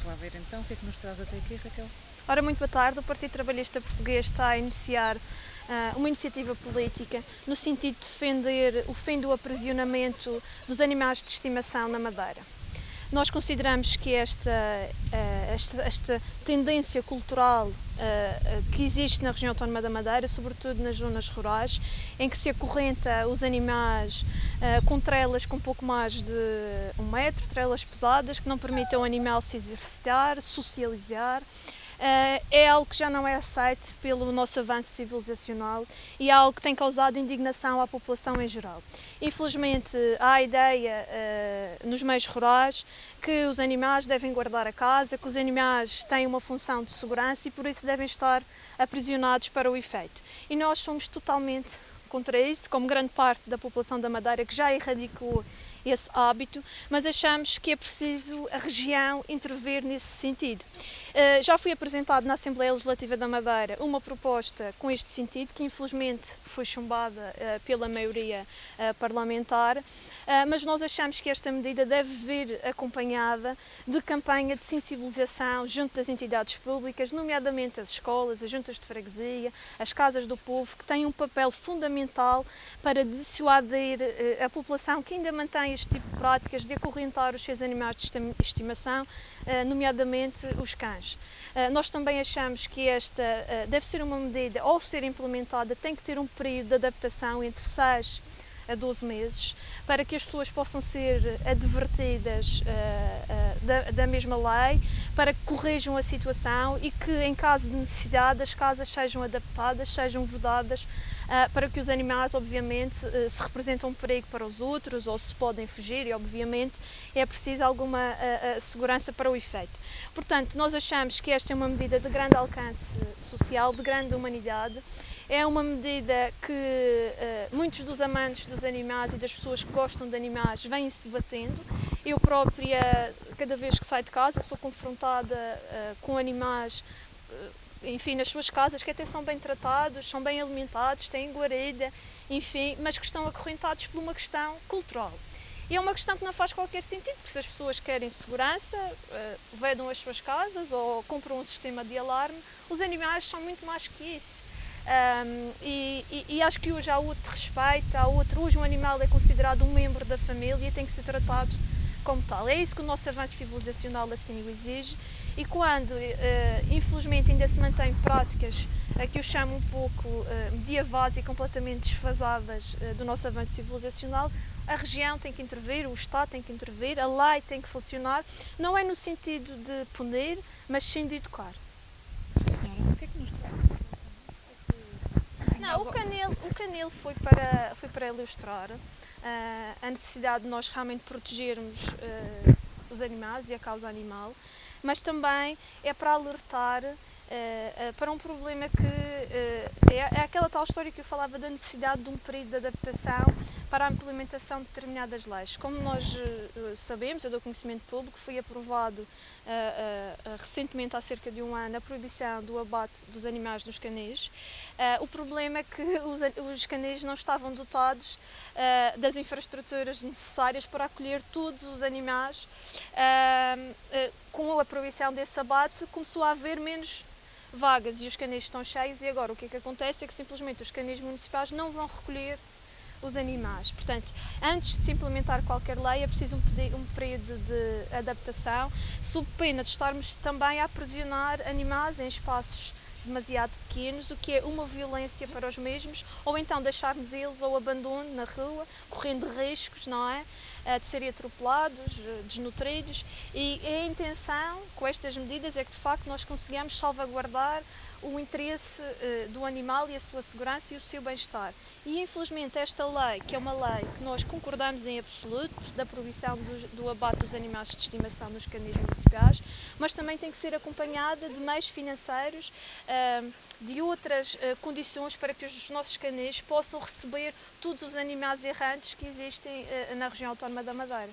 lá ver então o que é que nos traz até aqui, Raquel. Ora, muito boa tarde. O Partido Trabalhista Português está a iniciar uma iniciativa política no sentido de defender o fim do aprisionamento dos animais de estimação na Madeira. Nós consideramos que esta tendência cultural que existe na região autónoma da Madeira, sobretudo nas zonas rurais, em que se acorrenta os animais com trelas com pouco mais de 1 metro, trelas pesadas, que não permitem ao animal se exercitar, socializar, é algo que já não é aceito pelo nosso avanço civilizacional e é algo que tem causado indignação à população em geral. Infelizmente, há a ideia nos meios rurais que os animais devem guardar a casa, que os animais têm uma função de segurança e por isso devem estar aprisionados para o efeito. E nós somos totalmente contra isso, como grande parte da população da Madeira que já erradicou esse hábito, mas achamos que é preciso a região intervir nesse sentido. Já foi apresentado na Assembleia Legislativa da Madeira uma proposta com este sentido, que infelizmente foi chumbada pela maioria parlamentar, mas nós achamos que esta medida deve vir acompanhada de campanha de sensibilização junto das entidades públicas, nomeadamente as escolas, as juntas de freguesia, as casas do povo, que têm um papel fundamental para dissuadir a população que ainda mantém este tipo de práticas de acorrentar os seus animais de estimação, nomeadamente os cães. Nós também achamos que esta deve ser uma medida, ao ser implementada, tem que ter um período de adaptação entre 6 a 12 meses, para que as pessoas possam ser advertidas da mesma lei, para que corrijam a situação e que, em caso de necessidade, as casas sejam adaptadas, sejam vedadas, para que os animais, obviamente, se representam um perigo para os outros ou se podem fugir e, obviamente, é preciso alguma segurança para o efeito. Portanto, nós achamos que esta é uma medida de grande alcance social, de grande humanidade. É uma medida que muitos dos amantes dos animais e das pessoas que gostam de animais vêm-se debatendo. Eu própria, cada vez que saio de casa, sou confrontada com animais, enfim, nas suas casas, que até são bem tratados, são bem alimentados, têm guarida, enfim, mas que estão acorrentados por uma questão cultural. E é uma questão que não faz qualquer sentido, porque se as pessoas querem segurança, vedam as suas casas ou compram um sistema de alarme, os animais são muito mais que isso. E acho que hoje há outro respeito, hoje um animal é considerado um membro da família e tem que ser tratado como tal. É isso que o nosso avanço civilizacional assim o exige e quando, infelizmente, ainda se mantém práticas que eu chamo um pouco medievais e completamente desfasadas do nosso avanço civilizacional, a região tem que intervir, o Estado tem que intervir, a lei tem que funcionar, não é no sentido de punir, mas sim de educar. Senhora, o que é que nos traz? Não, o canil foi para ilustrar a necessidade de nós realmente protegermos os animais e a causa animal, mas também é para alertar para um problema que é aquela tal história que eu falava da necessidade de um período de adaptação para a implementação de determinadas leis. Como nós sabemos, é do conhecimento público, foi aprovado recentemente, há cerca de 1 ano, a proibição do abate dos animais nos canis. O problema é que os canis não estavam dotados das infraestruturas necessárias para acolher todos os animais. Com a proibição desse abate, começou a haver menos vagas e os canis estão cheios e agora o que é que acontece é que simplesmente os canis municipais não vão recolher os animais. Portanto, antes de se implementar qualquer lei é preciso um período de adaptação, sob pena de estarmos também a aprisionar animais em espaços demasiado pequenos, o que é uma violência para os mesmos, ou então deixarmos eles ao abandono na rua, correndo riscos, não é? De serem atropelados, desnutridos, e a intenção com estas medidas é que de facto nós consigamos salvaguardar o interesse do animal e a sua segurança e o seu bem-estar. E infelizmente esta lei, que é uma lei que nós concordamos em absoluto, da proibição do abate dos animais de estimação nos canis municipais, mas também tem que ser acompanhada de meios financeiros, de outras condições para que os nossos canis possam receber todos os animais errantes que existem na região autónoma da Madeira.